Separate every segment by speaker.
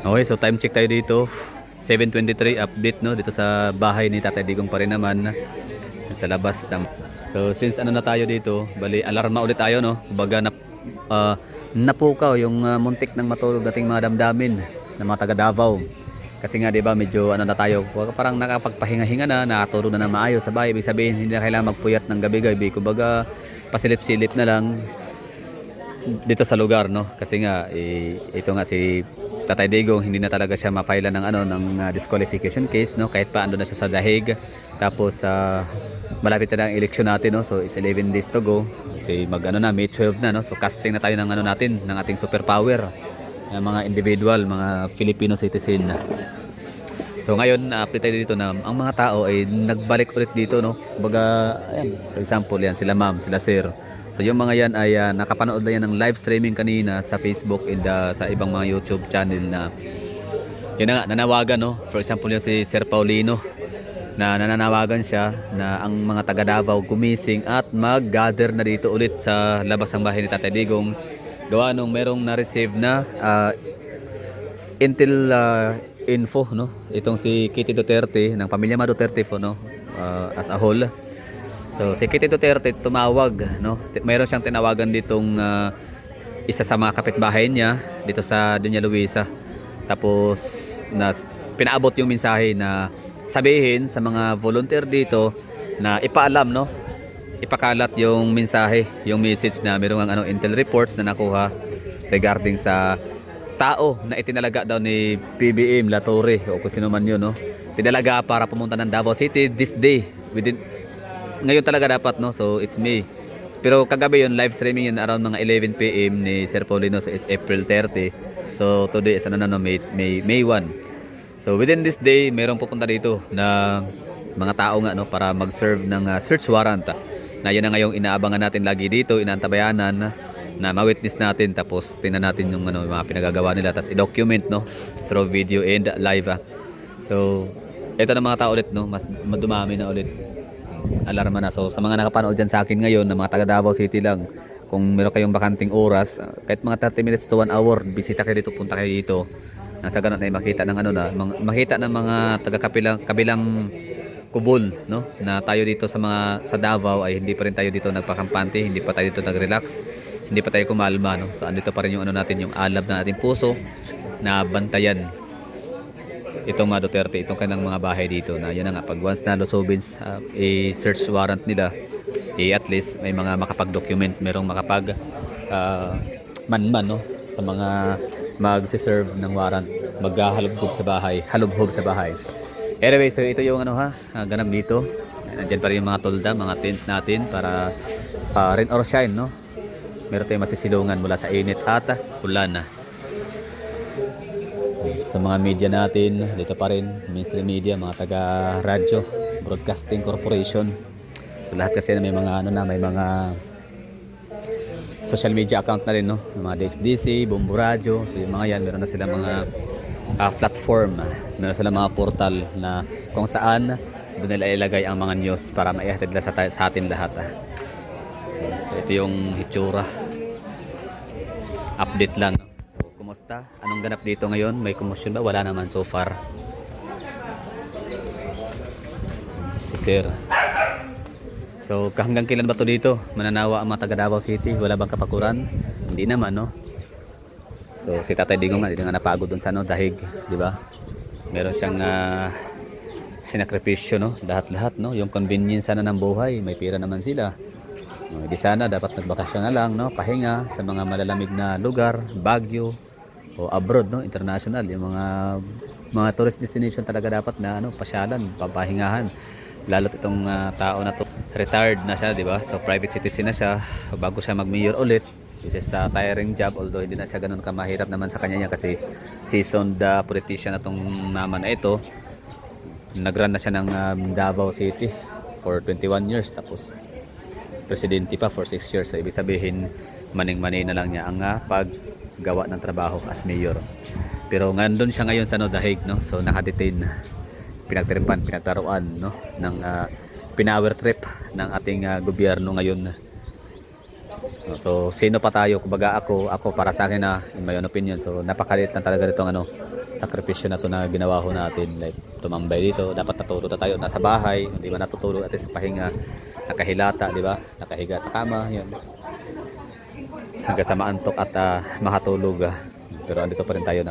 Speaker 1: Okay, so time check tayo dito. 7:23 update no dito sa bahay ni Tatay Digong pa rin naman sa labas ng. So since ano na tayo dito, bali alarma ulit tayo no. Kumbaga napukaw yung muntik ng matulog dating mga damdamin ng mga taga Davao. Kasi nga 'di ba medyo ano na tayo, parang nakapagpahinga-hinga na, nakatulog na ng maayos sa bahay. Ibig sabihin hindi na kailangan magpuyat ng gabi-gabi. Kumbaga pasilip-silip na lang dito sa lugar no kasi nga ito nga si Tatay Digong hindi na talaga siya mapila ng ano ng disqualification case no kahit pa ando na siya sa dahig tapos malapit na ang eleksyon natin no so it's 11 days to go kasi mag ano na May 12 na no so casting na tayo ng ano natin ng ating superpower ng mga individual mga Filipino citizen. So ngayon update tayo dito na ang mga tao ay nagbalik ulit dito no kumbaga ayan for example yan sila ma'am sila sir. So yung mga yan ay nakapanood na yan ng live streaming kanina sa Facebook and sa ibang mga YouTube channel na yun na nga nanawagan no. For example yung si Sir Paulino na nananawagan siya na ang mga taga Davao gumising at mag-gather na dito ulit sa labas ng bahay ni Tatay Digong. Gawa nung merong na-receive na intel info no. Itong si Kitty Duterte ng pamilya Ma Duterte po no as a whole. So si Kitty Duterte tumawag no. Mayroon siyang tinawagan ditong isa sa mga kapitbahay niya dito sa Doña Luisa. Tapos pinaabot yung mensahe na sabihin sa mga volunteer dito na ipaalam no. Ipakalat yung mensahe, yung message na mayroong ano intel reports na nakuha regarding sa tao na itinalaga daw ni PBM Latorre o kung sino man yun no. Tinalaga para pumunta ng Davao City this day ngayon talaga dapat no so it's May pero kagabi yun live streaming yun around mga 11 PM ni Sir Paulino so it's April 30 so today is ano na no May 1 so within this day mayroong pupunta dito na mga tao nga no para mag-serve ng search warrant na yun na ngayong inaabangan natin lagi dito inaantabayanan na ma-witness natin tapos tingnan natin yung ano mga pinagagawa nila tapos i-document no through video and live so ito na mga tao ulit no mas madumami na ulit alarma na. So sa mga nakapanood dyan sa akin ngayon na mga taga Davao City lang kung meron kayong bakanting oras kahit mga 30 minutes to 1 hour bisita kayo dito punta kayo dito nasa ganun ay makita ng ano na makita ng mga taga kabilang kubol no na tayo dito sa Davao ay hindi pa rin tayo dito nagpakampante hindi pa tayo dito nagrelax hindi pa tayo kumalma no so andito pa rin yung ano natin yung alab ng ating puso na bantayan itong mga Duterte, itong kanilang mga bahay dito na yun na nga, pag once na lusubin search warrant nila at least may mga makapag-document merong makapag man-man no, sa mga magsiserve ng warrant maghahalubhob sa bahay anyway, so ito yung ano ganap dito nandyan pa rin yung mga tolda, mga tent natin para rain or shine no meron tayong masisilungan mula sa init at ulan sa mga media natin dito pa rin mainstream media mga taga radyo broadcasting corporation so, lahat kasi may mga ano na may mga social media account na rin no mga DXDC, Bombo Radio so yung mga yan meron na sila mga platform meron sila mga portal na kung saan doon nila ilagay ang mga news para maihatid nila sa atin lahat so ito yung hitsura update lang no? Kumusta? Anong ganap dito ngayon? May commotion ba? Wala naman so far. Si Sir. So, hanggang kailan ba to dito? Mananawa ang mga taga Davao City? Wala bang kapakuran? Hindi naman, no? So, si Tatay Digong nga, hindi nga napagod dun sa no, dahig, di ba? Meron siyang sinakripisyo, no? Lahat-lahat, no? Yung convenience sana ng buhay, may pira naman sila. Di sana dapat nagbakasyon na lang, no? Pahinga sa mga malalamig na lugar, Baguio, o abroad no international yung mga tourist destination talaga dapat na ano pasyalan papahingahan lalo itong tao na to retired na siya di ba so private citizen na siya bago siya mag-mayor ulit this is a tiring job although hindi na siya ganoon kamahirap naman sa kanya niya kasi seasoned politician na tong mama na ito nagrun na siya ng Davao City for 21 years tapos presidente pa for 6 years so ibig sabihin maning-manay na lang niya ang paggawa ng trabaho as mayor. Pero nandun siya ngayon sa dahig no. So naka-detain, pinagtaruan no ng pinower trip ng ating gobyerno ngayon. So sino pa tayo? Kumbaga ako para sa akin na in my own opinion. So napakaliit lang talaga nitong sakripisyo na to na ginawa ho natin, like tumambay dito, dapat natulog na tayo nasa bahay, hindi ba natutulog at least pahinga, nakahilata, di ba, nakahiga sa kama, yun, hanggang sa maantok at makatulog. Pero andito pa rin tayo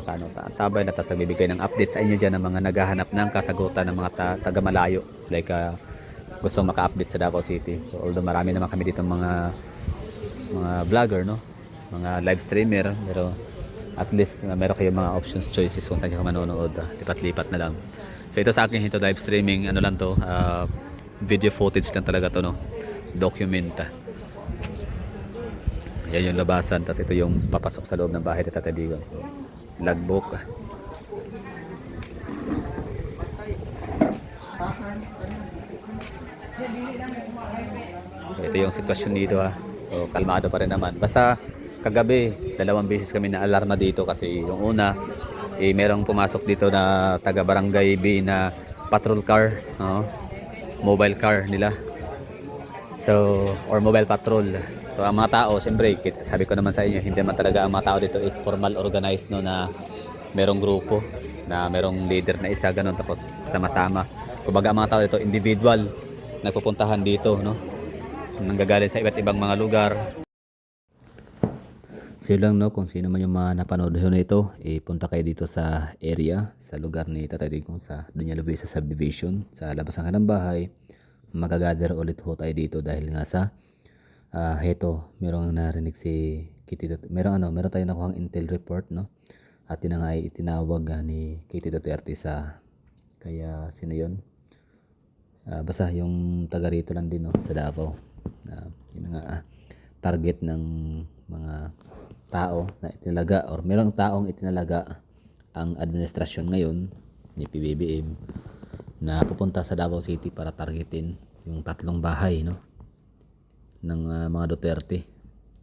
Speaker 1: tabay na, tapos nagbibigay ng update sa inyo dyan ng mga naghahanap ng kasagutan ng mga taga malayo, like gusto maka-update sa Davao City. So although marami naman kami dito mga vlogger, no, mga live streamer, pero at least meron kayong mga options, choices kung saan kayo manonood, lipat-lipat na lang. So ito sa akin, ito live streaming, ano lang to, video footage lang talaga to, no, document. Yan yung labasan, tapos ito yung papasok sa loob ng bahay ni Tatay Digong. So, logbook. So, ito yung sitwasyon dito, ha. So kalmado pa rin naman. Basta kagabi, 2 beses kami na alarma dito kasi yung una, merong pumasok dito na taga Barangay B na patrol car, mobile car nila. So, or mobile patrol. So ang mga tao, siyempre, sabi ko naman sa inyo, hindi man talaga ang mga tao dito is formal organized, no, na merong grupo, na merong leader na isa, ganun, tapos sama-sama. Kumbaga ang mga tao dito, individual, nagpupuntahan dito, no, nanggagaling sa iba't ibang mga lugar. So yun lang, no, kung sino man yung mga napanood na ito, punta kayo dito sa area, sa lugar ni Tatay Digong, sa Dunya Luisa Subdivision, sa labas ng kanilang bahay. Magagather ulit ho tayo dito dahil nga sa heto, merong narinig si Kitty meron tayong nakuhang intel report, no, at yun nga ay itinawag ni Kitty Duterte sa, kaya sino yun, basta yung taga rito lang din, no, sa Davao, yun nga target ng mga tao na itinalaga, or merong taong itinalaga ang administrasyon ngayon ni PBBM na pupunta sa Davao City para targetin yung 3 bahay, no, ng mga Duterte.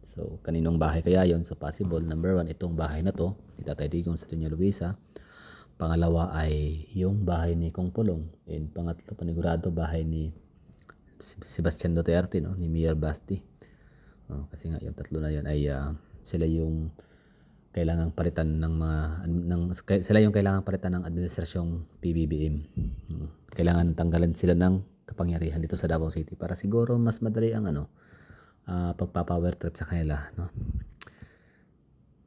Speaker 1: So kaninong bahay kaya yon? So possible, number 1, itong bahay na to ni Tatay Digong sa Dunya Luisa. Pangalawa ay yung bahay ni Kong Pulong, and pangatlo, panigurado, bahay ni Sebastian Duterte, no, ni Mayor Basti. Kasi nga yung 3 na yon ay sila yung kailangang palitan sila yung kailangang palitan ng administrasyong PBBM. Kailangan tanggalan sila ng kapangyarihan dito sa Davao City para siguro mas madali ang pagpa-power trip sa kanila, no?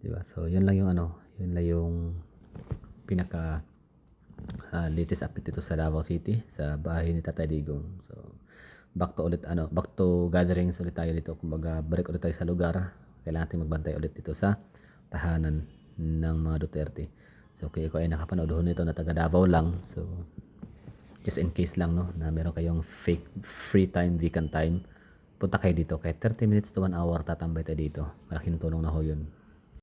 Speaker 1: Diba? So yun lang yung pinaka latest update dito sa Davao City, sa bahay ni Tatay Digong. So back to gatherings ulit tayo dito. Kumbaga balik ulit tayo sa lugar. Kailangan natin magbantay ulit dito sa tahanan ng mga Duterte. So kaya ko ay nakapanood nito na taga Davao lang. So just in case lang, no, na meron kayong fake free time, vacant time, punta kayo dito. Kahit 30 minutes to 1 hour tatambay tayo dito. Malaking tulong na ho yun.